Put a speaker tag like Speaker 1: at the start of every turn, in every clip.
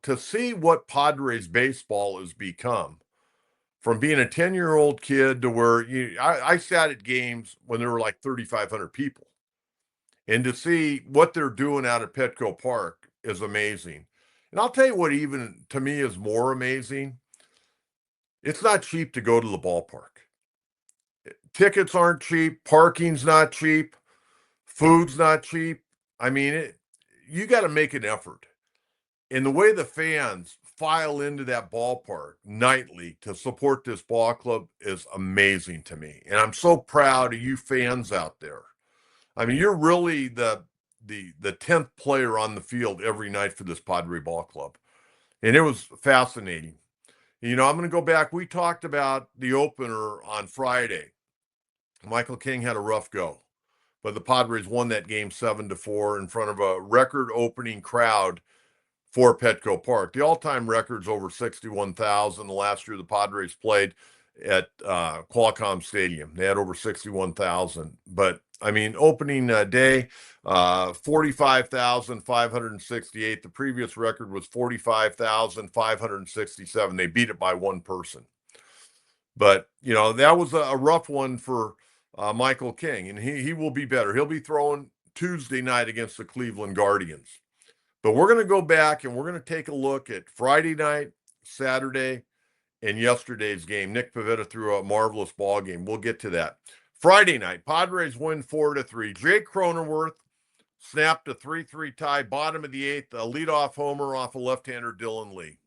Speaker 1: to see what Padres baseball has become from being a 10-year-old kid to where I sat at games when there were like 3,500 people. And to see what they're doing out at Petco Park is amazing. And I'll tell you what, even to me, is more amazing. It's not cheap to go to the ballpark. Tickets aren't cheap. Parking's not cheap. Food's not cheap. I mean, you got to make an effort. And the way the fans file into that ballpark nightly to support this ball club is amazing to me. And I'm so proud of you fans out there. I mean, you're really the 10th player on the field every night for this Padre ball club. And it was fascinating. I'm going to go back. We talked about the opener on Friday. Michael King had a rough go, but the Padres won that game 7-4 in front of a record opening crowd for Petco Park. The all-time record's over 61,000. The last year the Padres played at Qualcomm Stadium, they had over 61,000. But I mean, opening day, 45,568. The previous record was 45,567. They beat it by one person. But that was a rough one for Michael King, and he will be better. He'll be throwing Tuesday night against the Cleveland Guardians. But we're going to go back and we're going to take a look at Friday night, Saturday, and yesterday's game. Nick Pivetta threw a marvelous ball game. We'll get to that. Friday night, Padres win 4-3. Jake Cronenworth snapped a 3-3 tie, bottom of the eighth, a leadoff homer off a left-hander Dylan Lee.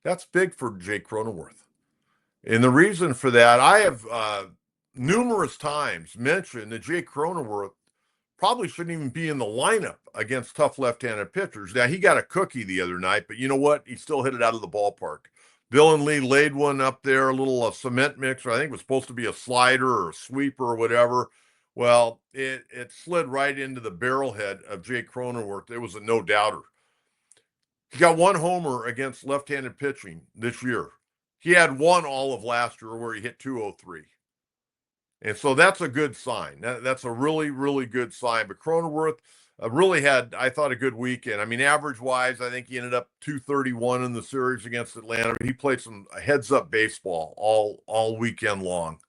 Speaker 1: That's big for Jake Cronenworth. And the reason for that, I have numerous times mentioned that Jake Cronenworth probably shouldn't even be in the lineup against tough left-handed pitchers. Now, he got a cookie the other night, but you know what? He still hit it out of the ballpark. Dylan Lee laid one up there, a little cement mixer. I think it was supposed to be a slider or a sweeper or whatever. Well, it slid right into the barrel head of Jake Cronenworth. It was a no-doubter. He got one homer against left-handed pitching this year. He had one all of last year where he hit 203. And so that's a good sign. That's a really, really good sign. But Cronenworth really had, I thought, a good weekend. I mean, average-wise, I think he ended up 231 in the series against Atlanta. He played some heads-up baseball all weekend long.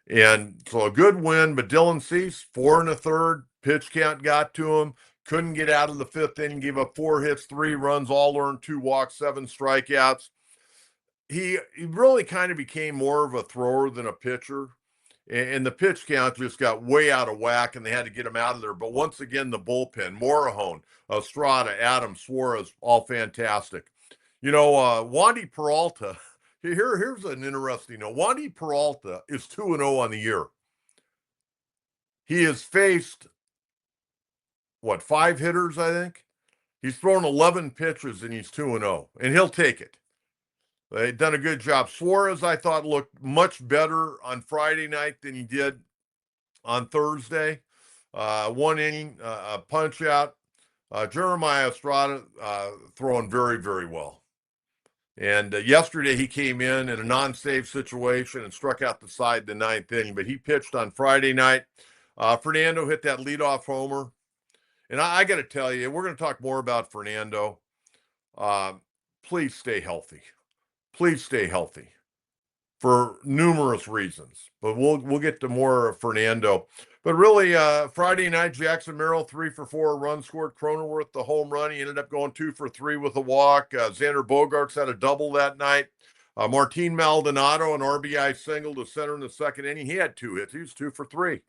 Speaker 1: And so a good win, but Dylan Cease, 4 1/3, pitch count got to him. Couldn't get out of the fifth inning, gave up 4 hits, 3 runs, all earned, 2 walks, 7 strikeouts. He really kind of became more of a thrower than a pitcher. And the pitch count just got way out of whack, and they had to get him out of there. But once again, the bullpen, Morahone, Estrada, Adams, Suarez, all fantastic. Wandy Peralta, here's an interesting note. Wandy Peralta is 2-0 on the year. He has faced, 5 hitters, I think? He's thrown 11 pitches, and he's 2-0, and he'll take it. They've done a good job. Suarez, I thought, looked much better on Friday night than he did on Thursday. 1 inning, a punch out. Jeremiah Estrada throwing very, very well. And yesterday he came in a non-save situation and struck out the side in the 9th inning, but he pitched on Friday night. Fernando hit that leadoff homer. And I got to tell you, we're going to talk more about Fernando. Please stay healthy. Please stay healthy for numerous reasons. But we'll get to more of Fernando. But really, Friday night, Jackson Merrill 3 for 4, run scored. Cronenworth the home run. He ended up going 2 for 3 with a walk. Xander Bogaerts had a double that night. Martin Maldonado, an RBI single to center in the 2nd inning. He had 2 hits. He was 2 for 3.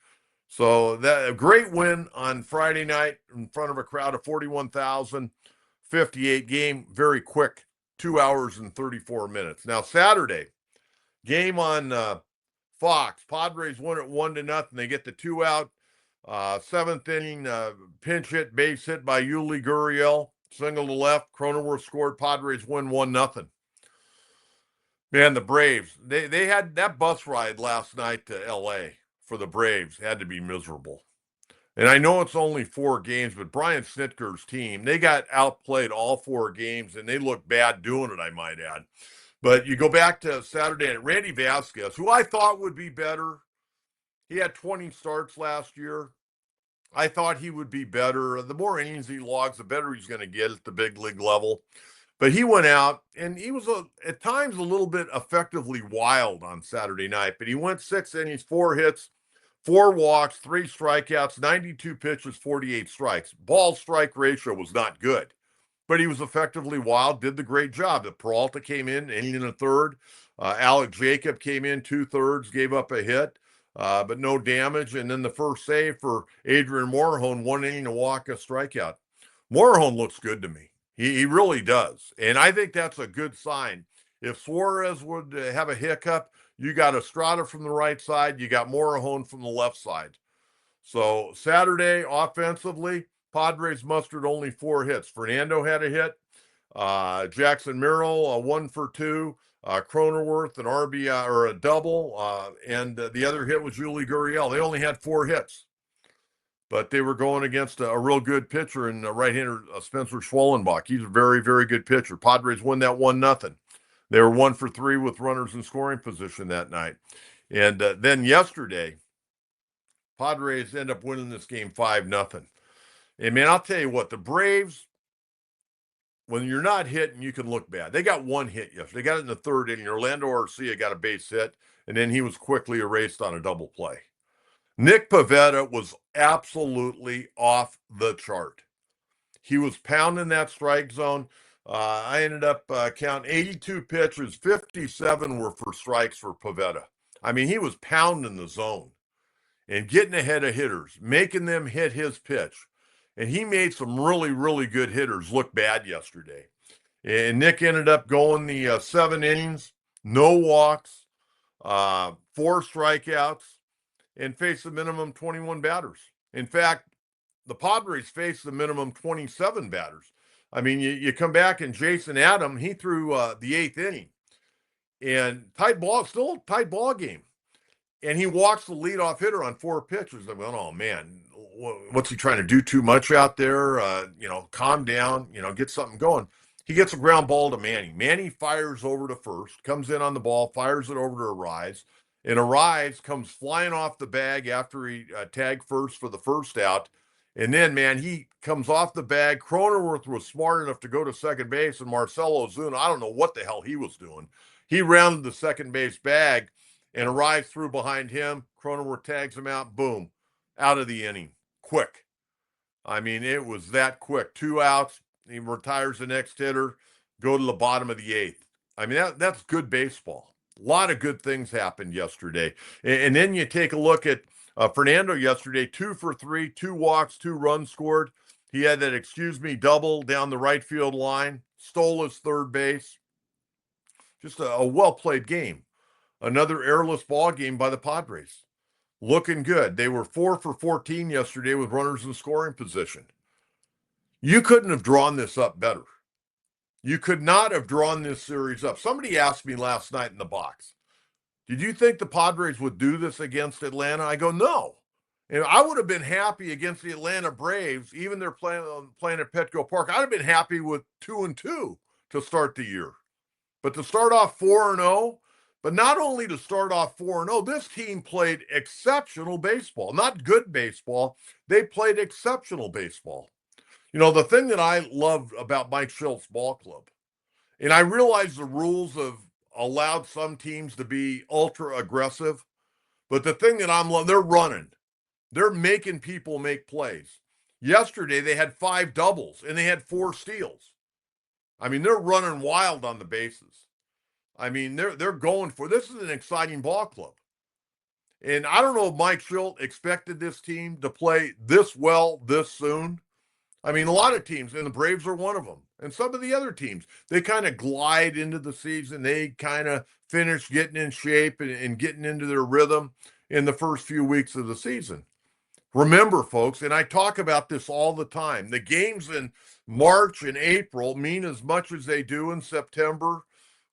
Speaker 1: So that a great win on Friday night in front of a crowd of 41,058. Game very quick. 2 hours and 34 minutes. Now, Saturday, game on Fox. Padres won it 1-0. They get the 2-out. 7th inning, pinch hit, base hit by Yuli Gurriel. Single to left. Cronenworth scored. Padres win 1-0. Man, the Braves, they had that bus ride last night to L.A. for the Braves. Had to be miserable. And I know it's only 4 games, but Brian Snitker's team, they got outplayed all 4 games, and they look bad doing it, I might add. But you go back to Saturday night, Randy Vasquez, who I thought would be better. He had 20 starts last year. I thought he would be better. The more innings he logs, the better he's going to get at the big league level. But he went out and he was at times a little bit effectively wild on Saturday night. But he went 6 innings, 4 hits, 4 walks, 3 strikeouts, 92 pitches, 48 strikes. Ball strike ratio was not good, but he was effectively wild, did the great job. The Peralta came in, inning and a third. Alec Jacob came in 2/3, gave up a hit, but no damage. And then the first save for Adrian Morejon, 1 inning, a walk, a strikeout. Morejon looks good to me. He really does. And I think that's a good sign. If Suarez would have a hiccup, you got Estrada from the right side, you got Morejon from the left side. So Saturday, offensively, Padres mustered only 4 hits. Fernando had a hit. Jackson Merrill, a 1 for 2. Cronenworth, an RBI or a double. And the other hit was Yuli Gurriel. They only had 4 hits. But they were going against a real good pitcher in right-hander Spencer Schwellenbach. He's a very, very good pitcher. Padres won that 1-0. They were 1 for 3 with runners in scoring position that night. And then yesterday, Padres end up winning this game 5-0. And man, I'll tell you what, the Braves, when you're not hitting, you can look bad. They got 1 hit yesterday. They got it in the 3rd inning. Orlando Arcia got a base hit, and then he was quickly erased on a double play. Nick Pivetta was absolutely off the chart. He was pounding that strike zone. I ended up counting 82 pitches, 57 were for strikes for Pivetta. I mean, he was pounding the zone and getting ahead of hitters, making them hit his pitch. And he made some really, really good hitters look bad yesterday. And Nick ended up going the 7 innings, no walks, 4 strikeouts, and faced the minimum 21 batters. In fact, the Padres faced the minimum 27 batters. I mean, you come back and Jason Adam, he threw the 8th inning. And still a tight ball game. And he walks the leadoff hitter on 4 pitches. I went, oh, man, what's he trying to do too much out there? Calm down, get something going. He gets a ground ball to Manny. Manny fires over to first, comes in on the ball, fires it over to Arise. And Arise comes flying off the bag after he tagged first for the first out. And then, man, he comes off the bag. Cronenworth was smart enough to go to second base, and Marcelo Ozuna, I don't know what the hell he was doing. He rounded the second base bag and Arise through behind him. Cronenworth tags him out. Boom. Out of the inning. Quick. I mean, it was that quick. 2 outs. He retires the next hitter. Go to the bottom of the 8th. I mean, that's good baseball. A lot of good things happened yesterday. And then you take a look at Fernando yesterday, 2 for 3, 2 walks, 2 runs scored. He had that double down the right field line, stole his third base. Just a well-played game. Another airless ball game by the Padres. Looking good. They were 4 for 14 yesterday with runners in scoring position. You couldn't have drawn this up better. You could not have drawn this series up. Somebody asked me last night in the box, did you think the Padres would do this against Atlanta? I go, no. And I would have been happy against the Atlanta Braves, even they're playing at Petco Park. I'd have been happy with 2-2 to start the year. But to start off 4-0, but not only to start off 4-0, this team played exceptional baseball. Not good baseball. They played exceptional baseball. The thing that I love about Mike Schilt's ball club, and I realize the rules have allowed some teams to be ultra aggressive, but the thing that I'm loving, they're running. They're making people make plays. Yesterday, they had 5 doubles, and they had 4 steals. I mean, they're running wild on the bases. I mean, they're going for this is an exciting ball club. And I don't know if Mike Schilt expected this team to play this well this soon. I mean, a lot of teams, and the Braves are one of them. And some of the other teams, they kind of glide into the season. They kind of finish getting in shape and getting into their rhythm in the first few weeks of the season. Remember, folks, and I talk about this all the time, the games in March and April mean as much as they do in September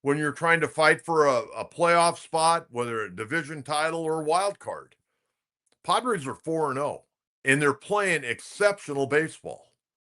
Speaker 1: when you're trying to fight for a playoff spot, whether a division title or a wild card. Padres are 4-0, and they're playing exceptional baseball.